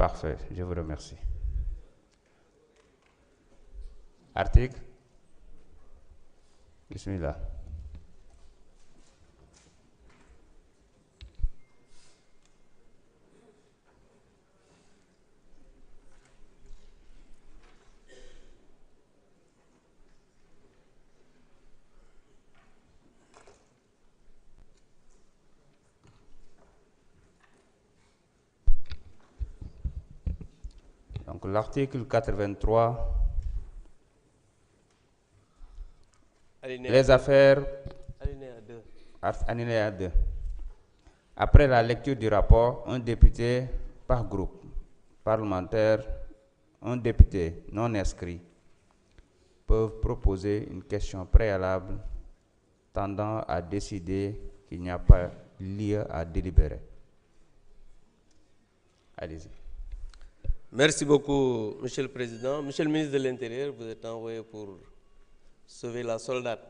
Parfait, je vous remercie. Article. Bismillah. Donc l'article 83, les affaires, alinéa 2. Après la lecture du rapport, un député par groupe parlementaire, un député non inscrit peuvent proposer une question préalable tendant à décider qu'il n'y a pas lieu à délibérer. Allez-y. Merci beaucoup, Monsieur le Président. Monsieur le ministre de l'Intérieur, vous êtes envoyé pour sauver la soldate.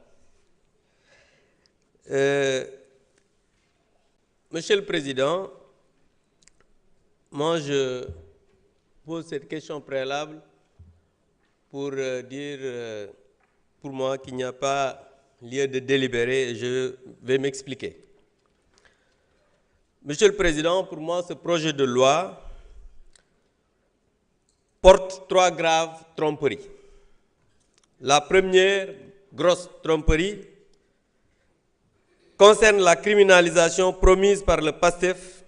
Monsieur le Président, moi je pose cette question préalable pour dire pour moi qu'il n'y a pas lieu de délibérer et je vais m'expliquer. Monsieur le Président, pour moi ce projet de loi porte 3 graves tromperies. La première grosse tromperie concerne la criminalisation promise par le PASTEF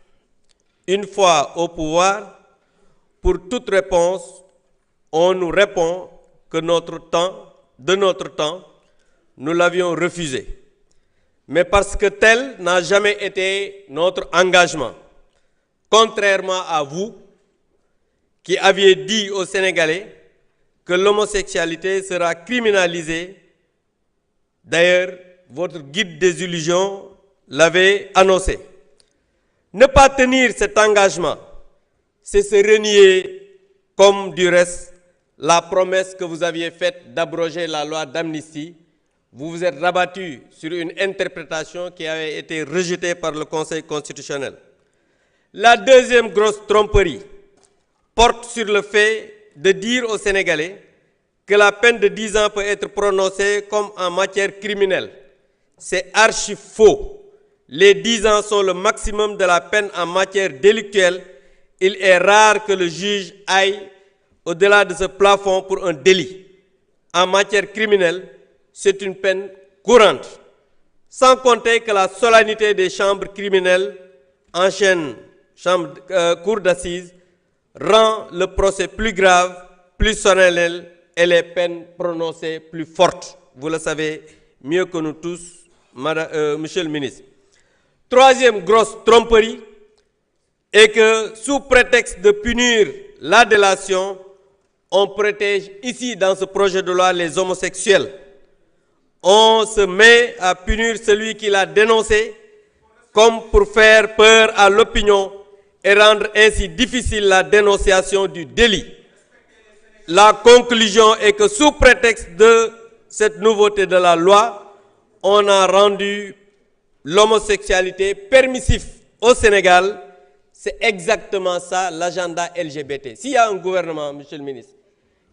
une fois au pouvoir. Pour toute réponse, on nous répond que de notre temps, nous l'avions refusé. Mais parce que tel n'a jamais été notre engagement, contrairement à vous, qui aviez dit aux Sénégalais que l'homosexualité sera criminalisée. D'ailleurs, votre guide des illusions l'avait annoncé. Ne pas tenir cet engagement, c'est se renier, comme du reste, la promesse que vous aviez faite d'abroger la loi d'amnistie. Vous vous êtes rabattu sur une interprétation qui avait été rejetée par le Conseil constitutionnel. La deuxième grosse tromperie porte sur le fait de dire aux Sénégalais que la peine de 10 ans peut être prononcée comme en matière criminelle. C'est archi faux. Les 10 ans sont le maximum de la peine en matière délictuelle. Il est rare que le juge aille au-delà de ce plafond pour un délit. En matière criminelle, c'est une peine courante. Sans compter que la solennité des chambres criminelles, cour d'assises, rend le procès plus grave, plus solennel et les peines prononcées plus fortes. Vous le savez mieux que nous tous, Monsieur le ministre. Troisième grosse tromperie est que sous prétexte de punir la délation, on protège ici dans ce projet de loi les homosexuels. On se met à punir celui qui l'a dénoncé comme pour faire peur à l'opinion et rendre ainsi difficile la dénonciation du délit. La conclusion est que sous prétexte de cette nouveauté de la loi, on a rendu l'homosexualité permissif au Sénégal. C'est exactement ça l'agenda LGBT. S'il y a un gouvernement, Monsieur le ministre,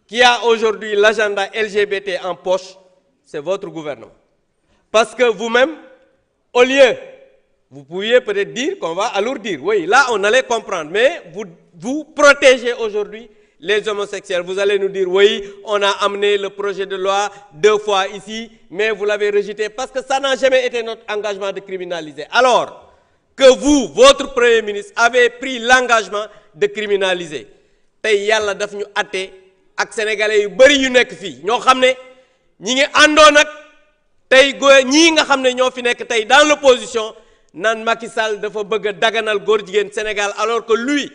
qui a aujourd'hui l'agenda LGBT en poche, c'est votre gouvernement. Parce que vous-même, au lieu, vous pouviez peut-être dire qu'on va alourdir. Oui, là, on allait comprendre. Mais vous protégez aujourd'hui les homosexuels. Vous allez nous dire, oui, on a amené le projet de loi 2 fois ici, mais vous l'avez rejeté parce que ça n'a jamais été notre engagement de criminaliser. Alors que vous, votre Premier ministre, avez pris l'engagement de criminaliser. Tay yalla daf ñu atté ak sénégalais yu bari yu nekk fi ñoo xamné ñi ngi àndoon ak tay ñi nga xamné ñoo fi nekk tay dans l'opposition nan Macky Sall dafa bëgg daganal góor jigéen Sénégal alors que lui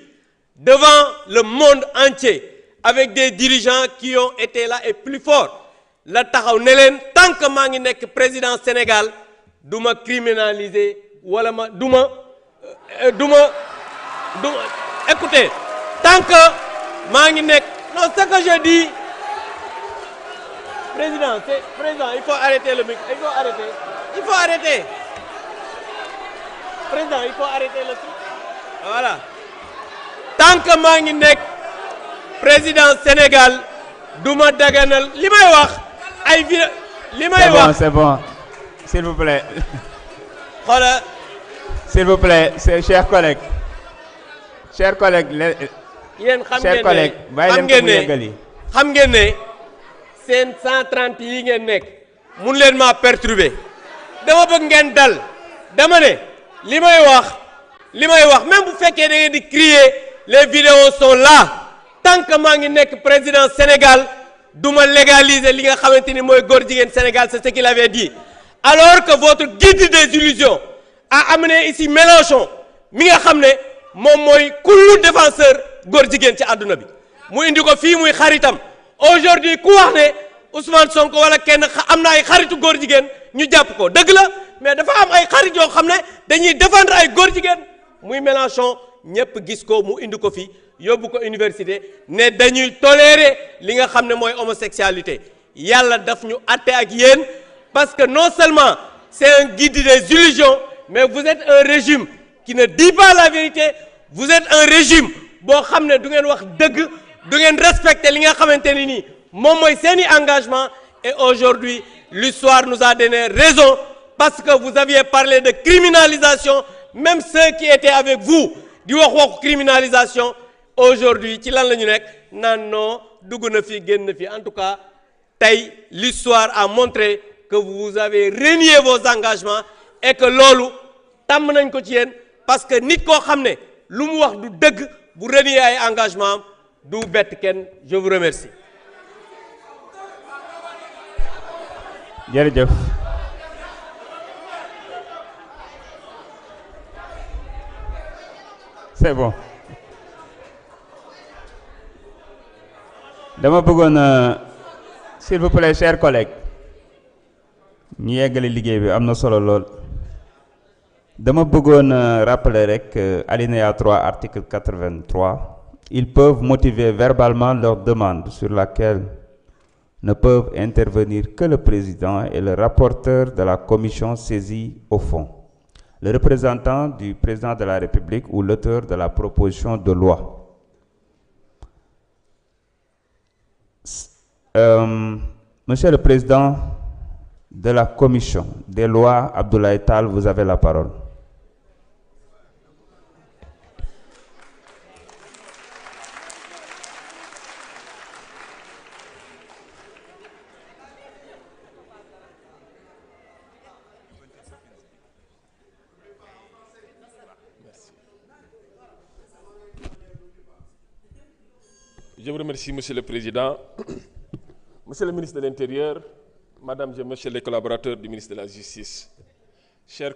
devant le monde entier avec des dirigeants qui ont été là et plus forts la taxaw ne leen tant que maa ngi nekk président Sénégal duma criminaliser wala ma duma écoutez tant que maa ngi nekk non ce que je dis président il faut arrêter le micro il faut arrêter président il faut arrêter le truc voilà tant que maa ngi nekk président Sénégal du ma daganal li may wax ay li may wax c'est bon s'il vous plaît. Voilà. S'il vous plaît, chers collègues. Chers collègues, yéen xam ngeen ne seen 130 yi ngeen nekk mun leen maa perturber dama bëgg ngeen dal dama ne li may wax même bu fekkee da ngeen di crier les vidéos sont là tant que maa ngi nekk président Sénégal du ma légaliser li nga xamante ni mooy góor jigéen Sénégal, c'est ce qu'il avait dit. Alors que votre guide des illusions a amené ici Mélenchon mi nga xam ne moom mooy kullu défenseur góor jigéen ci àdduna bi mu indi ko fii muy xaritam aujourd'hui ku wax ne Ousmane Sonko wala kenn am na ay xaritu góor jigéen ñu jàpp ko dëgg la mais dafa am ay xarit yoo xam ne dañuy défendre ay góor jigéen muy Mélenchon ñëpp gis ko mu indi ko fii yóbbu ko université ne dañuy tolérer li nga xam ne mooy homosexualité yàlla daf ñu àtte ak yéen parce que non seulement c'est un guide des illusions mais vous êtes un régime qui ne dit pas la vérité vous êtes un régime boo xam ne du ngeen wax dëgg du ngeen respecter li nga xamante ni nii moom mooy seeni engagement et aujourd'hui l'histoire nous a donné raison parce que vous aviez parlé de criminalisation même ceux qui étaient avec vous di wax criminalisation aujourd'hui ci lan la ñu nekk naan non dugg na fi génn fi en tout cas tey l'histoire a montré que vous avez renié vos engagements et que loolu tàmm nañ ko ci yéen parce que nit koo xam ne lu mu wax du dëgg bu renier ay engagement du bett kenn je vous remercie. jërëjëf. C'est bon. dama bëggoon s'il vous plaît chers collègues ñu yeggali liggéey bi am na solo lool dama bëggoon rappeler rek alinéa 3 article 83 ils peuvent motiver verbalement leur demande sur laquelle ne peuvent intervenir que le président et le rapporteur de la commission saisie au fond, le représentant du président de la République ou l'auteur de la proposition de loi. Monsieur le Président de la Commission des lois, Abdoulaye Tall, vous avez la parole. Je vous remercie, Monsieur le Président. Monsieur le ministre de l'Intérieur, Madame et Monsieur les collaborateurs du ministre de la Justice, chers